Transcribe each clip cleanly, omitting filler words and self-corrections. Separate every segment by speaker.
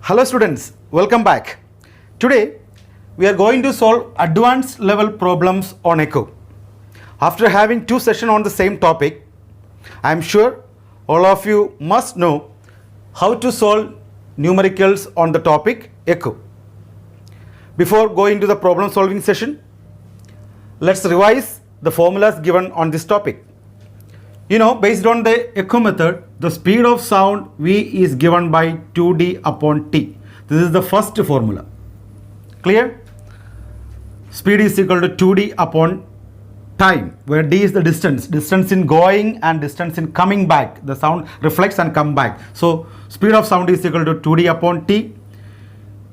Speaker 1: Hello students, welcome back. Today we are going to solve advanced level problems on echo. After having two sessions on the same topic, I am sure all of you must know how to solve numericals on the topic echo. Before going to the problem solving session, let's revise the formulas given on this topic. You know, based on the echo method, the speed of sound V is given by 2D upon T. This is the first formula. Clear? Speed is equal to 2D upon time, where D is the distance in going and distance in coming back. The sound reflects and come back. So speed of sound is equal to 2D upon T.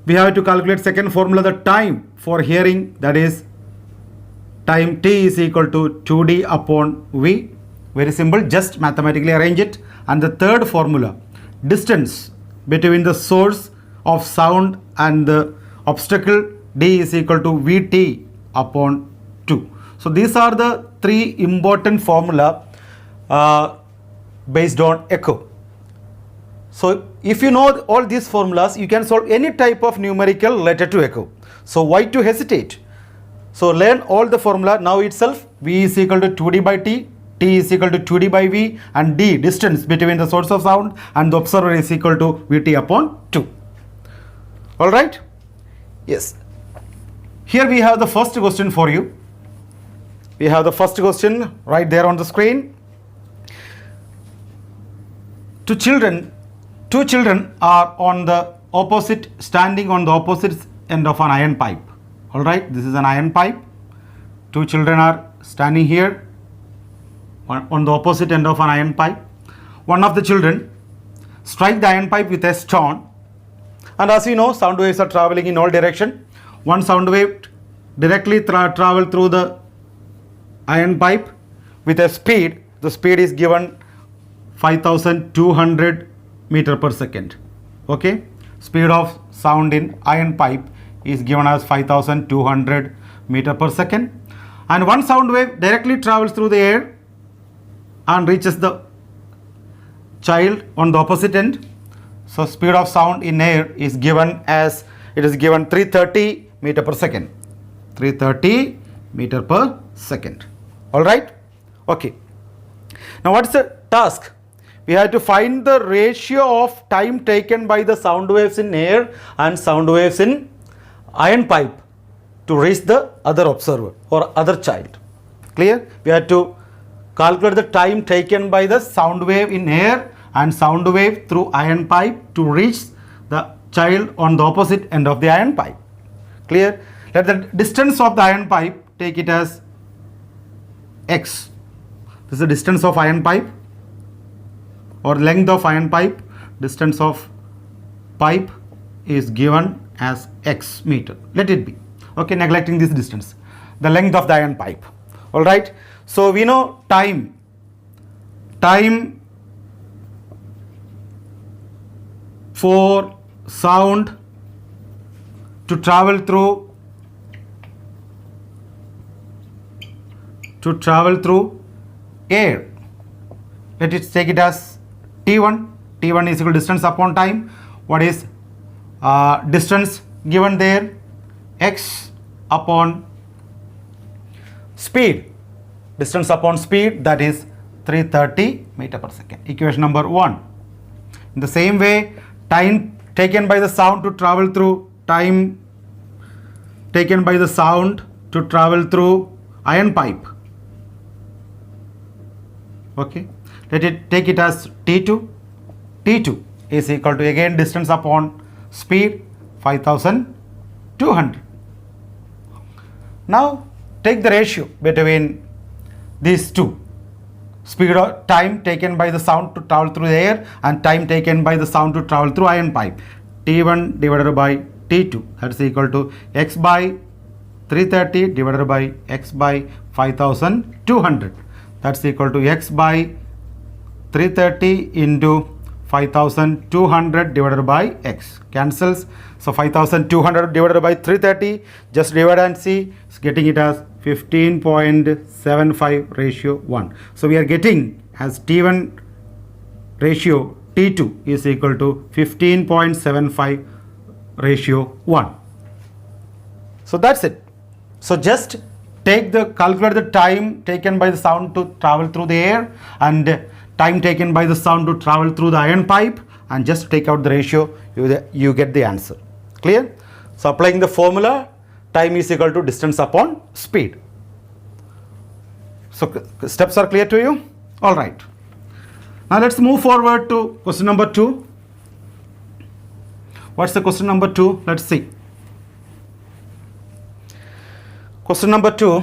Speaker 1: We have to calculate second formula, the time for hearing, that is time T is equal to 2D upon V. Very simple, just mathematically arrange it. And the third formula, distance between the source of sound and the obstacle, D is equal to Vt upon 2. So these are the three important formula based on echo. So if you know all these formulas, you can solve any type of numerical related to echo. So why to hesitate? So learn all the formula now itself. V is equal to 2D by T, T is equal to 2D by V, and D, distance between the source of sound and the observer, is equal to Vt upon 2. Alright? Yes. Here we have the first question for you. We have the first question right there on the screen. Two children are on the opposite, standing on the opposite end of an iron pipe. Alright, this is an iron pipe. Two children are standing here on the opposite end of an iron pipe. One of the children strike the iron pipe with a stone, and as you know, sound waves are traveling in all direction. One sound wave directly travel through the iron pipe with a speed. The speed is given 5200 meter per second. Okay, speed of sound in iron pipe is given as 5200 meter per second, and one sound wave directly travels through the air and reaches the child on the opposite end. So speed of sound in air is given as, it is given 330 meter per second. 330 meter per second. All right? Okay. Now what's the task? We have to find the ratio of time taken by the sound waves in air and sound waves in iron pipe to reach the other observer or other child. Clear? We have to calculate the time taken by the sound wave in air and sound wave through iron pipe to reach the child on the opposite end of the iron pipe. Clear? Let the distance of the iron pipe, take it as x. This is the distance of iron pipe or length of iron pipe. Distance of pipe is given as x meter. Let it be. Okay, neglecting this distance. The length of the iron pipe. All right. So we know time for sound to travel through air. Let it take it as T1. T1 is equal to distance upon time. What is distance given there? X upon speed. Distance upon speed, that is 330 meter per second. Equation number 1. In the same way, time taken by the sound to travel through iron pipe. Okay, let it take it as T2. T2 is equal to, again, distance upon speed, 5200. Now take the ratio between these two, speed or time taken by the sound to travel through the air and time taken by the sound to travel through iron pipe. T1 divided by T2, that's equal to x by 330 divided by x by 5200. That's equal to x by 330 into 5200 divided by x. Cancels. So 5200 divided by 330, just divide and see, it's getting it as 15.75 ratio 1. So we are getting as T1 ratio T2 is equal to 15.75 ratio 1. So that's it. So just calculate the time taken by the sound to travel through the air and time taken by the sound to travel through the iron pipe, and just take out the ratio, you get the answer. Clear? So applying the formula, time is equal to distance upon speed. So steps are clear to you? All right. Now let's move forward to question number 2. What's the question number 2? Let's see. Question number 2,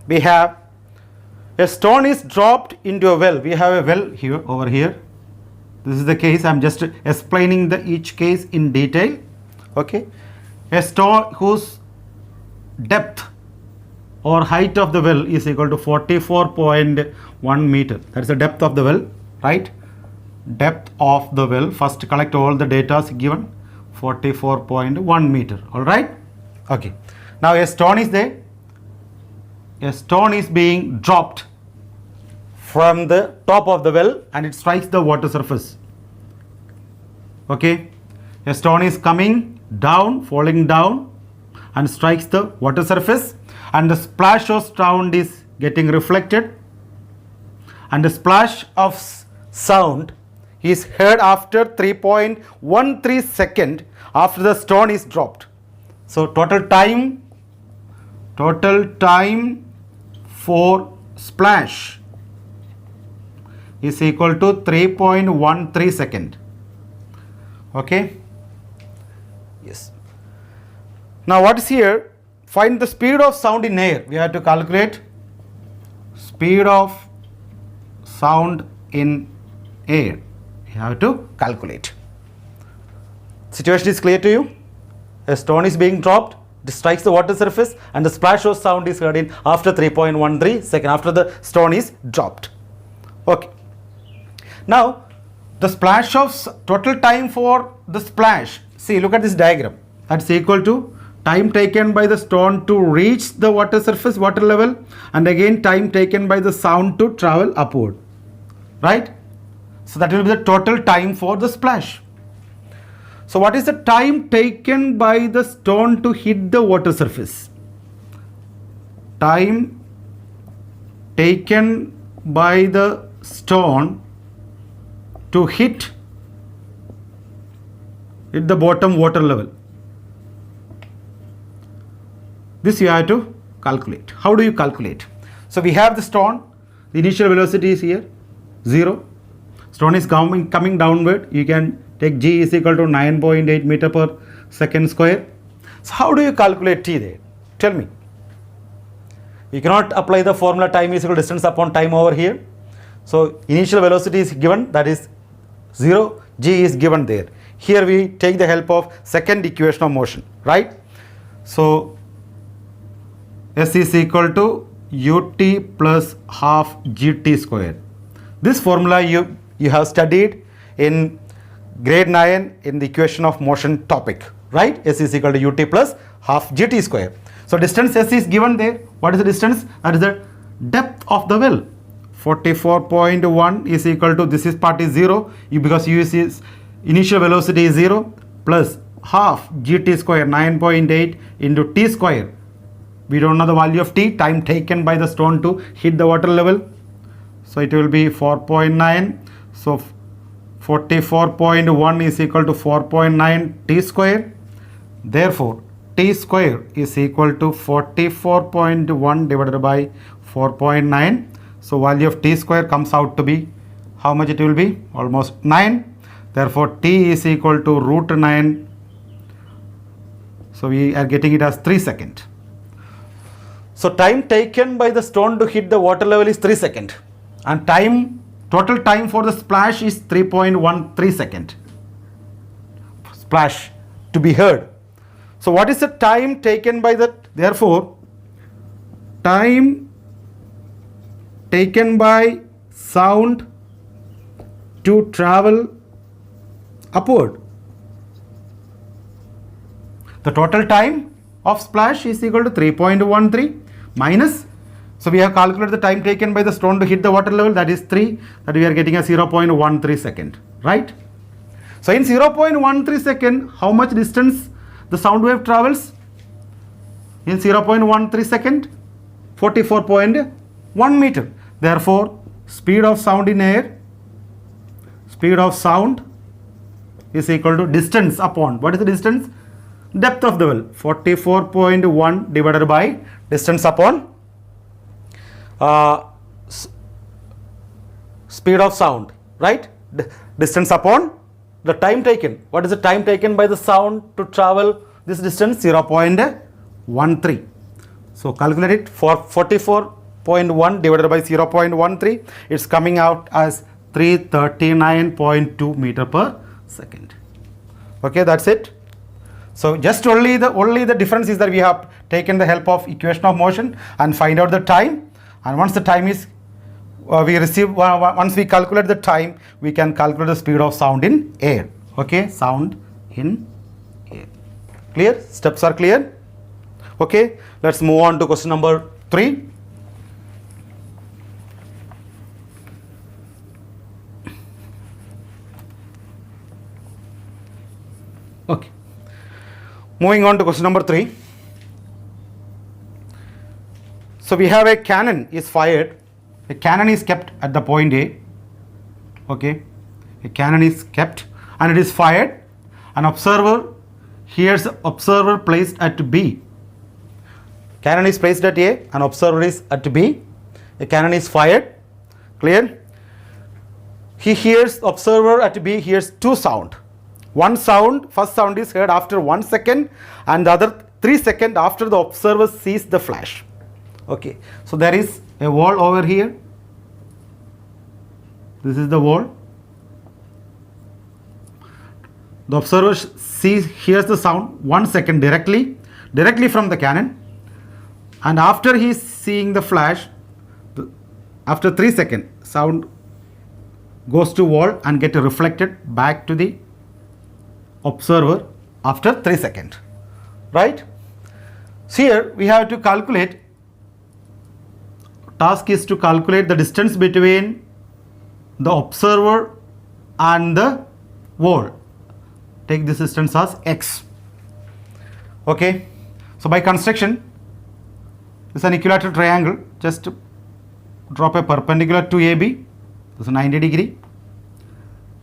Speaker 1: we have a stone is dropped into a well. We have a well here, over here. This is the case. I'm just explaining each case in detail. Okay. A stone whose depth or height of the well is equal to 44.1 meter. That's the depth of the well, right? Depth of the well. First collect all the data given. 44.1 meter. All right. Okay. Now a stone is there. A stone is being dropped from the top of the well and it strikes the water surface. Okay. A stone is coming down, falling down and strikes the water surface, and the splash of sound is getting reflected, and the splash of sound is heard after 3.13 seconds after the stone is dropped. So total time for splash is equal to 3.13 second. Okay. Yes. Now what is here? Find the speed of sound in air. We have to calculate speed of sound in air. We have to calculate. Situation is clear to you? A stone is being dropped, it strikes the water surface, and the splash of sound is heard in after 3.13 seconds after the stone is dropped. Okay. Now the splash of total time for the splash. See, look at this diagram. That's equal to time taken by the stone to reach the water surface, water level, and again time taken by the sound to travel upward. Right? So that will be the total time for the splash. So what is the time taken by the stone to hit the water surface? Time taken by the stone to hit the bottom water level. This you have to calculate. How do you calculate? So we have the stone, the initial velocity is here, 0. Stone is coming downward. You can take g is equal to 9.8 meter per second square. So how do you calculate t there? Tell me. You cannot apply the formula time is equal to distance upon time over here. So initial velocity is given, that is 0, g is given there. Here we take the help of second equation of motion, right? So S is equal to ut plus half gt square. This formula you have studied in grade 9 in the equation of motion topic, right? S is equal to ut plus half gt square. So distance S is given there. What is the distance? That is the depth of the well. 44.1 is equal to, this is part is 0 because u is initial velocity is 0 plus half gt square, 9.8 into t square. We don't know the value of t, time taken by the stone to hit the water level. So it will be 4.9. So 44.1 is equal to 4.9 t square. Therefore, t square is equal to 44.1 divided by 4.9. So value of t square comes out to be, how much it will be? Almost 9. Therefore, t is equal to root 9. So we are getting it as 3 seconds. So time taken by the stone to hit the water level is 3 seconds. And total time for the splash is 3.13 seconds. Splash to be heard. So what is the time taken by the, therefore, time taken by sound to travel upward. The total time of splash is equal to 3.13 minus, so we have calculated the time taken by the stone to hit the water level, that is 3, that we are getting a 0.13 second, right? So in 0.13 second, how much distance the sound wave travels? In 0.13 second, 44.1 meter. Therefore, speed of sound in air, speed of sound is equal to distance upon, what is the distance? Depth of the well, 44.1 divided by distance upon speed of sound, right? Distance upon the time taken. What is the time taken by the sound to travel this distance? 0.13. So calculate it. For 44.1 divided by 0.13, it's coming out as 339.2 meter per second. Okay, that's it. So just only the difference is that we have taken the help of equation of motion and find out the time, and once the time is once we calculate the time, we can calculate the speed of sound in air. Okay, sound in air. Clear? Steps are clear? Okay, let's move on to question number 3. Okay, moving on to question number 3. So we have a cannon is fired. A cannon is kept at the point A. Okay, a cannon is kept and it is fired. An observer hears observer placed at B. Cannon is placed at A, an observer is at B. A cannon is fired. Clear? He hears, observer at B hears two sound. One sound, first sound is heard after 1 second, and the other 3 seconds after the observer sees the flash. Okay, so there is a wall over here. This is the wall. The observer hears the sound 1 second directly from the cannon, and after he is seeing the flash, after 3 seconds, sound goes to wall and get reflected back to the observer after 3 seconds. Right? So here we have to calculate. Task is to calculate the distance between the observer and the wall. Take this distance as x. Okay, so by construction, this is an equilateral triangle. Just drop a perpendicular to AB. This is 90 degree.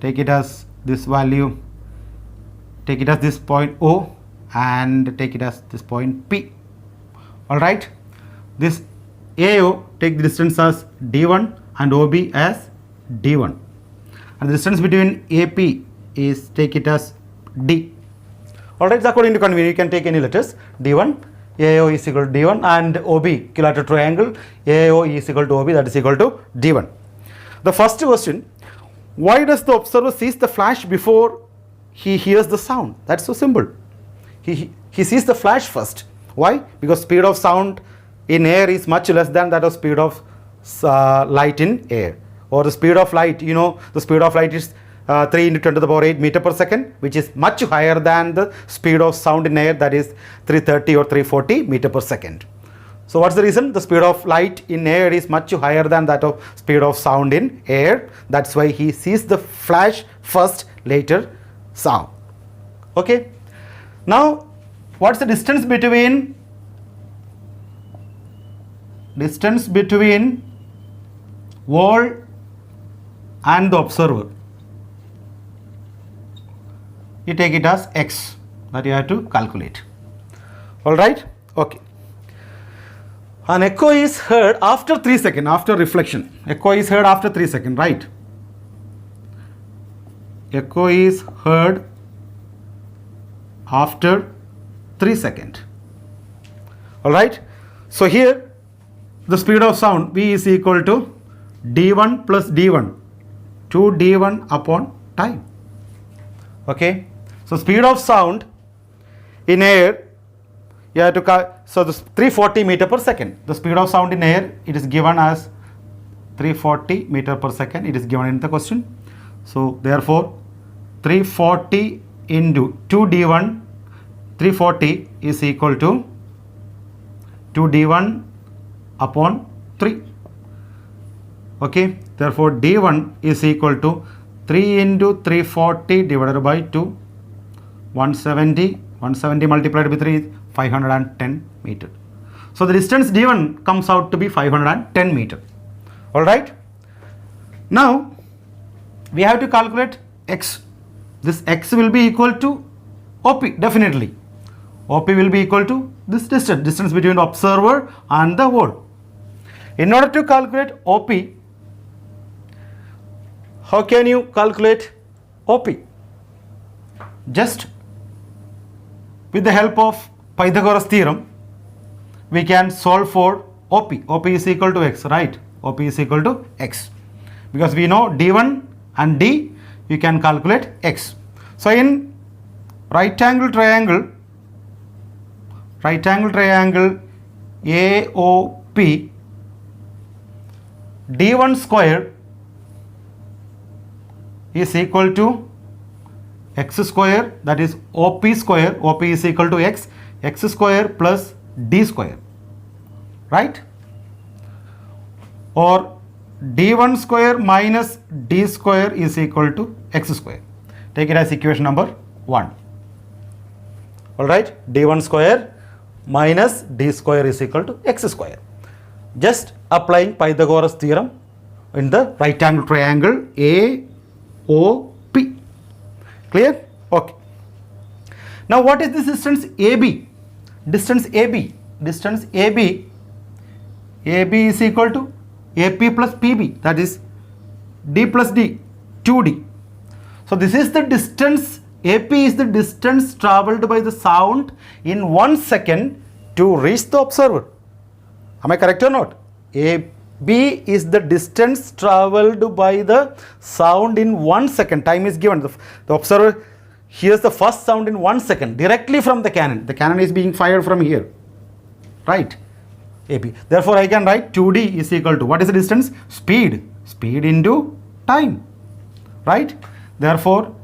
Speaker 1: Take it as this value. Take it as this point O and take it as this point P. All right. This AO, take the distance as D1 and OB as D1. And the distance between AP is, take it as D. Alright, it's according to convenience. You can take any letters. D1, AO is equal to D1, and OB, equilateral triangle, AO is equal to OB, that is equal to D1. The first question, why does the observer sees the flash before he hears the sound? That's so simple. He sees the flash first. Why? Because speed of sound in air is much less than that of speed of light in air. Or the speed of light, you know, the speed of light is 3 into 10 to the power 8 meter per second, which is much higher than the speed of sound in air, that is 330 or 340 meter per second. So what's the reason? The speed of light in air is much higher than that of speed of sound in air. That's why he sees the flash first, later sound. Okay. Now, what's the distance between wall and the observer? You take it as x, that you have to calculate. All right. Okay. An echo is heard after 3 seconds, after reflection. Echo is heard after 3 seconds, right? Echo is heard after 3 seconds. All right. So here the speed of sound V is equal to D1 plus D1, 2D1 upon time. Okay. So speed of sound in air, you have to so this 340 meter per second. The speed of sound in air, it is given as 340 meter per second. It is given in the question. So therefore 340 into 2D1, 340 is equal to 2D1 upon 3. Okay, therefore D1 is equal to 3 into 340 divided by 2, 170. 170 multiplied by 3 is 510 meter. So the distance d1 comes out to be 510 meter. Alright. Now we have to calculate x. This x will be equal to OP definitely. OP will be equal to this distance between the observer and the wall. In order to calculate OP, how can you calculate OP? Just with the help of Pythagoras theorem, we can solve for OP. OP is equal to x, right? OP is equal to x. Because we know d1 and d, you can calculate x. So in right angle triangle AOP, d1 square is equal to x square, that is OP square. OP is equal to x square plus d square, right? Or d1 square minus d square is equal to x square. Take it as equation number 1. Alright, d1 square minus d square is equal to x square. Just applying Pythagoras theorem in the right angle triangle AOP. Clear? Okay. Now what is this distance AB? Distance AB is equal to AP plus PB, that is D plus D, 2D. So this is the distance, AP is the distance travelled by the sound in 1 second to reach the observer. Am I correct or not? AB is the distance travelled by the sound in 1 second. Time is given. The observer hears the first sound in 1 second directly from the cannon. The cannon is being fired from here, right? AB. Therefore, I can write 2D is equal to, what is the distance? Speed into time, right? Therefore,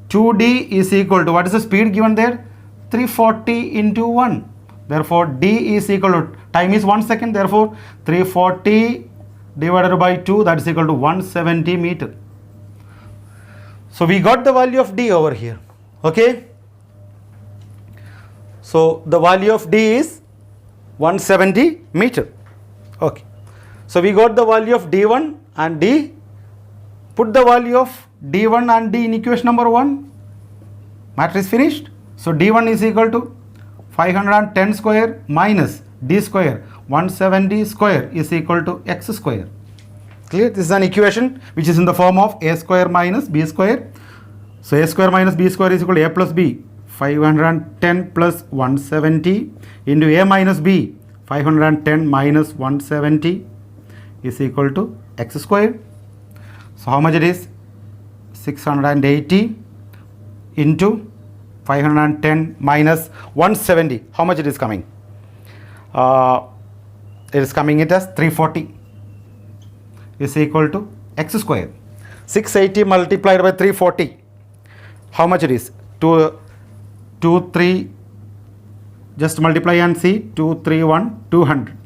Speaker 1: 2D is equal to, what is the speed given there? 340 into 1. Therefore, D is equal to, time is 1 second. Therefore, 340 divided by 2, that is equal to 170 meter. So we got the value of D over here. Okay. So the value of D is 170 meter. Okay. So we got the value of D1 and D. Put the value of D1 and D in equation number 1. Matter is finished. So D1 is equal to 510 square minus D square, 170 square is equal to x square. Clear? This is an equation which is in the form of a square minus b square. So a square minus b square is equal to a plus b, 510 plus 170 into a minus b, 510 minus 170 is equal to x square. So how much it is? 680 into 510 minus 170. How much it is coming? It is coming it as 340 is equal to x square. 680 multiplied by 340. How much it is? 2, 3, just multiply and see. 2, 3, 1, 200.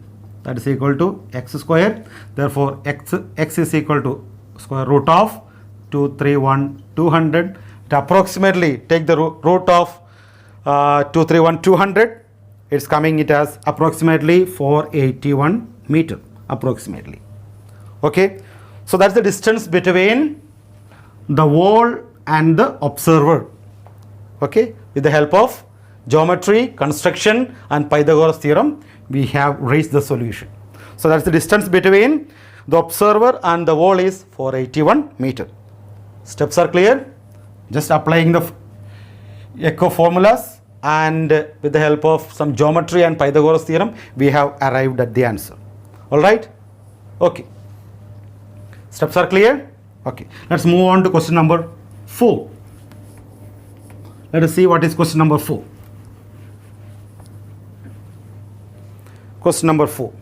Speaker 1: That is equal to x square. Therefore, x is equal to square root of 2, 3, 1, 200. It approximately take the root of 2, 3, 1, 200. It's coming it as approximately 481 meter. Approximately. Okay. So that's the distance between the wall and the observer. Okay. With the help of geometry, construction and Pythagoras theorem, we have reached the solution. So that's the distance between the observer and the wall is 481 meter. Steps are clear. Just applying the echo formulas and with the help of some geometry and Pythagoras theorem, we have arrived at the answer. All right. Okay. Steps are clear. Okay. Let's move on to question number 4. Let us see what is question number 4. Question number 4.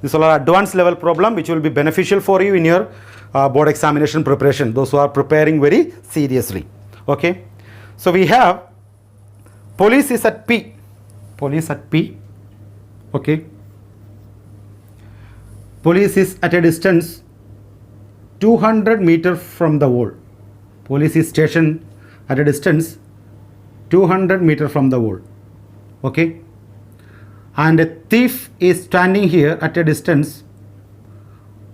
Speaker 1: This is an advanced level problem which will be beneficial for you in your board examination preparation, those who are preparing very seriously. Okay. So we have police is at P. Police at P. Okay. Police is at a distance 200 meter from the wall. Police is stationed at a distance 200 meter from the wall. Okay, and a thief is standing here at a distance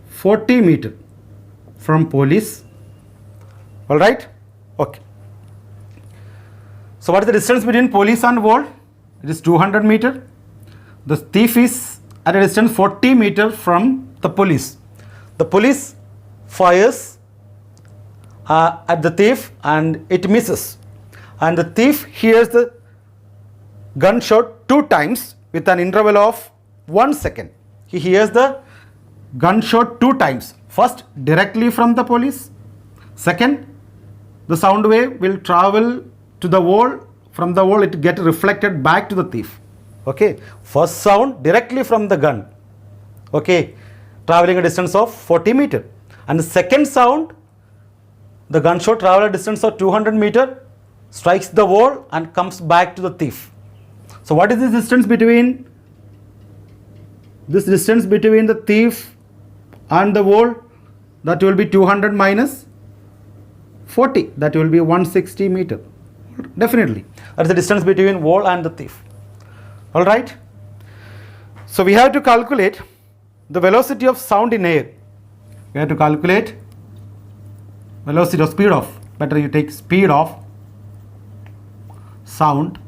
Speaker 1: 40 meter from police. All right. Okay. So what is the distance between police and wall? It is 200 meter. The thief is at a distance 40 meter from the police. The police fires at the thief and it misses. And the thief hears the gunshot 2 times with an interval of 1 second. He hears the gunshot 2 times. First, directly from the police. Second, the sound wave will travel to the wall. From the wall, it get reflected back to the thief. Okay. First sound directly from the gun. Okay. Traveling a distance of 40 meter. And the second sound, the gunshot travel a distance of 200 meter, strikes the wall and comes back to the thief. So what is the distance between the thief and the wall? That will be 200 minus 40. That will be 160 meter. Definitely. That is the distance between wall and the thief. All right. So we have to calculate the velocity of sound in air. We have to calculate velocity or speed of. Better you take speed of sound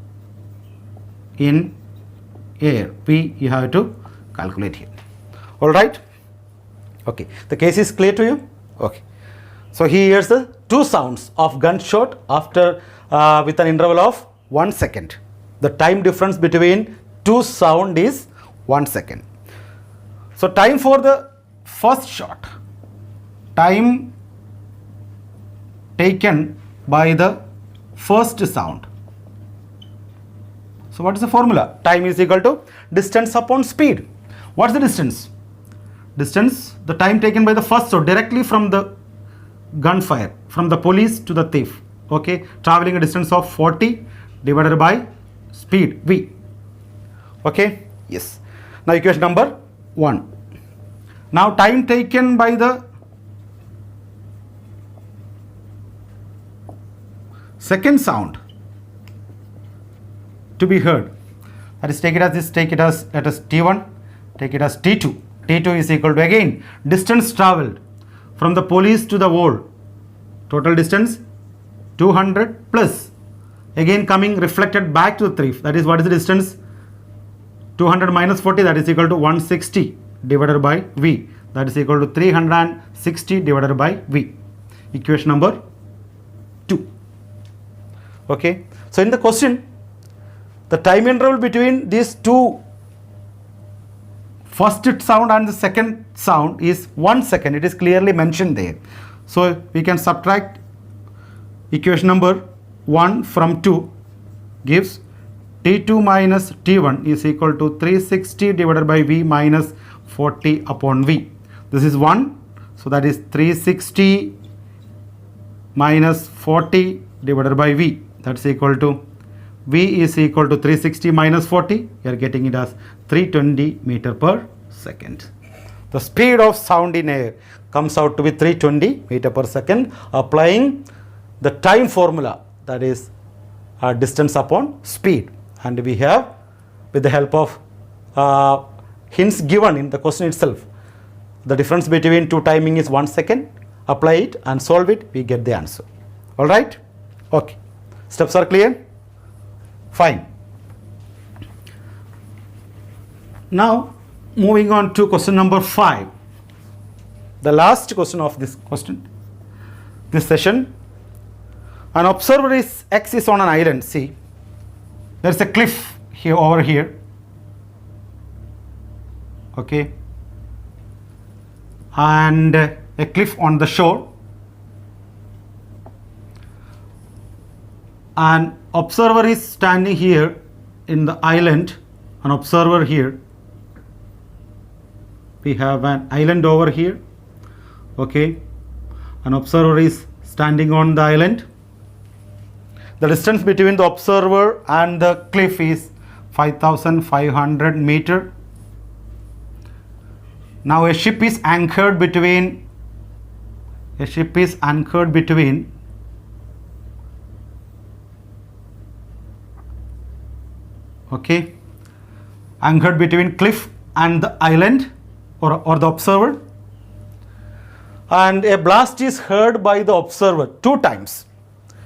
Speaker 1: in air. P you have to calculate here. All right. Okay. The case is clear to you? Okay. So he hears the 2 sounds of gunshot after with an interval of 1 second. The time difference between 2 sound is 1 second. So time for the first shot. Time taken by the first sound. So what is the formula? Time is equal to distance upon speed. What is the distance? Distance, the time taken by the first shot directly from the gunfire, from the police to the thief. Okay, traveling a distance of 40 divided by speed v. Okay, yes. Now equation number 1. Now time taken by the second sound to be heard. That is, take it as this, take it as T1, take it as T2. T2 is equal to, again, distance traveled from the police to the wall. Total distance 200 plus, again coming reflected back to the thief. That is, what is the distance? 200 minus 40, that is equal to 160 divided by V. That is equal to 360 divided by V. Equation number 2. Okay. So in the question, the time interval between these 2, first sound and the second sound, is 1 second. It is clearly mentioned there. So we can subtract equation number 1 from 2, gives T2 minus T1 is equal to 360 divided by V minus 40 upon V. This is 1. So that is 360 minus 40 divided by V. That's equal to, V is equal to 360 minus 40. We are getting it as 320 meter per second. The speed of sound in air comes out to be 320 meter per second, applying the time formula, that is distance upon speed. And we have, with the help of hints given in the question itself, the difference between 2 timing is 1 second. Apply it and solve it, we get the answer. All right. Okay. Steps are clear? Fine. Now moving on to question number 5, the last question of this session. An observer is X is on an island. See, there is a cliff here, over here. Okay, and a cliff on the shore. An observer is standing here in the island. An observer here. We have an island over here. Okay, an observer is standing on the island. The distance between the observer and the cliff is 5,500 meter. Now a ship is anchored between A ship is anchored between anchored between cliff and the island or the observer, and a blast is heard by the observer 2 times.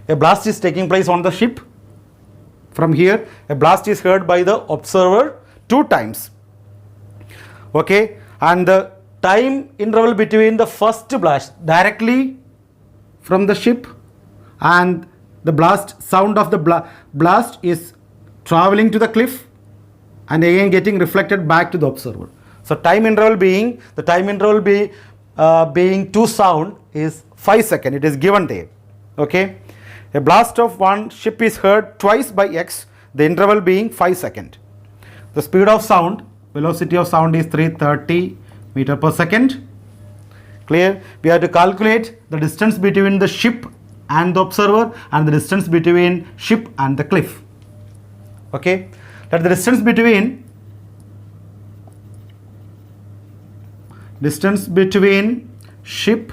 Speaker 1: A blast is taking place on the ship. From here, a blast is heard by the observer 2 times. Okay, and the time interval between the first blast directly from the ship and the blast sound of the blast is traveling to the cliff and again getting reflected back to the observer. So time interval being being 2 sound is 5 seconds. It is given there. Okay, a blast of one ship is heard twice by x, the interval being 5 seconds. The speed of sound, velocity of sound is 330 meter per second. Clear? We have to calculate the distance between the ship and the observer and the distance between ship and the cliff. Okay, that the distance between ship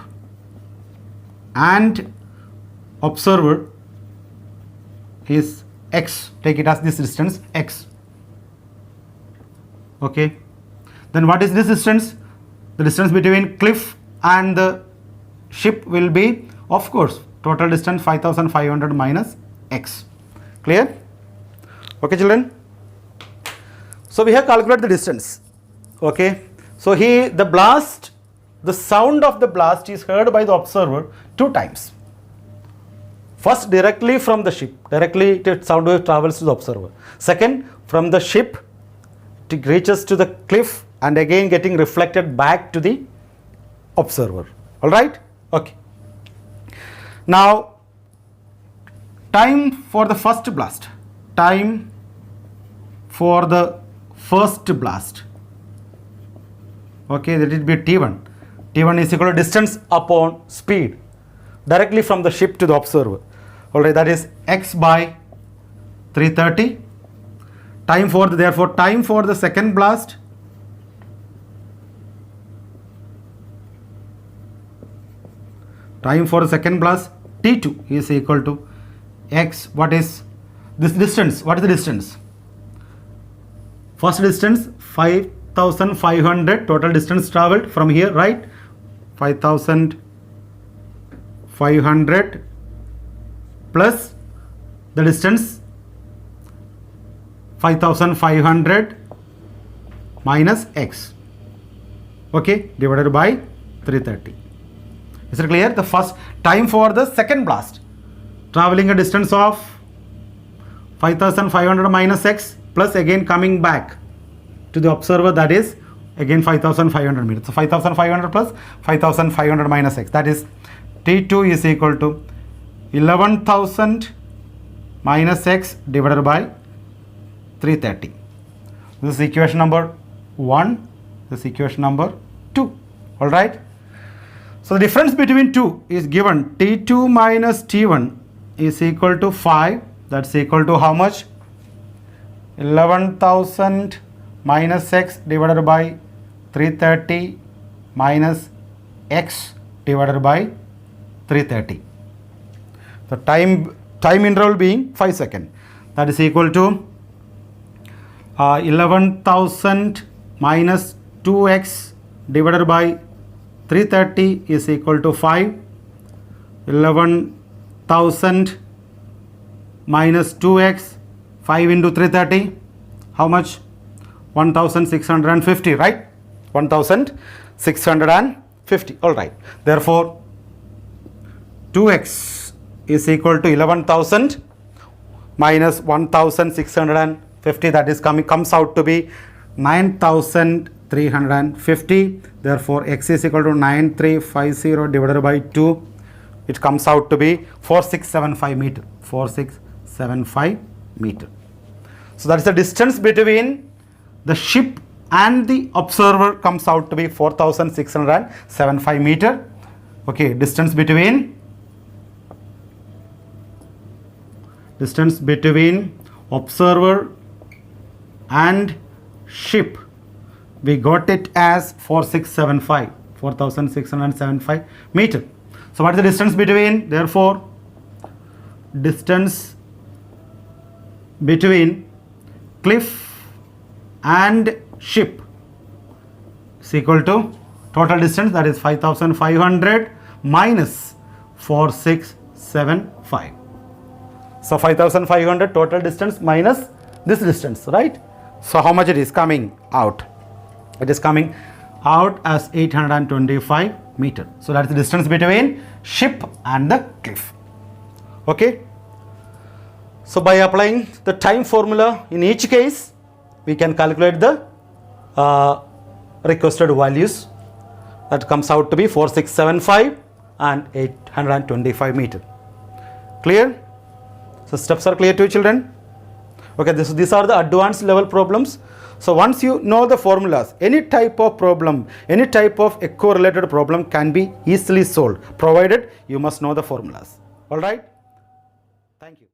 Speaker 1: and observer is x. Take it as this distance x. Okay, then what is this distance? The distance between cliff and the ship will be, of course, total distance 5500 minus x. Clear? Okay, children. So we have calculated the distance. Okay, so the sound of the blast is heard by the observer 2 times. First, directly from the ship, directly the sound wave travels to the observer. Second, from the ship it reaches to the cliff and again getting reflected back to the observer. All right? Okay. Now, time for the first blast. Time for the first blast. Okay, that will be T1. T1 is equal to distance upon speed directly from the ship to the observer. Alright, that is x by 330. Therefore, time for the second blast T2 is equal to x. What is this distance? What is the distance? First distance 5500, total distance traveled from here, right? 5500 plus the distance 5500 minus x, okay, divided by 330. Is it clear? The first time for the second blast, traveling a distance of 5500 minus x plus again coming back to the observer, that is again 5500 meters. So 5500 plus 5500 minus x, that is T2 is equal to 11,000 minus x divided by 330. This is equation number 1. This is equation number 2. All right. So the difference between 2 is given. T2 minus T1 is equal to 5. That's equal to how much? 11,000 minus x divided by 330 minus x divided by 330. The time interval being 5 seconds. That is equal to 11,000 minus 2x divided by 330 is equal to 5. 11,000 minus 2x, 5 into 330, how much? 1650, right? 1650. All right. Therefore, 2x is equal to 11,000 minus 1650, that is comes out to be 9,350. Therefore, x is equal to 9350 divided by 2. It comes out to be 4675 meter. 4675 meter. So that is the distance between the ship and the observer comes out to be 4675 meter. Okay, distance between observer and ship, we got it as 4675 meter. So what is the distance between? Therefore, distance between cliff and ship is equal to total distance, that is 5,500 minus 4675. So 5,500 total distance minus this distance, right? So how much it is coming out? It is coming out as 825 meter. So that's the distance between ship and the cliff. Okay. So by applying the time formula in each case, we can calculate the requested values. That comes out to be 4675 and 825 meter. Clear? So steps are clear to you, children? Okay, these are the advanced level problems. So once you know the formulas, any type of problem, any type of echo related problem can be easily solved, provided you must know the formulas. All right? Thank you.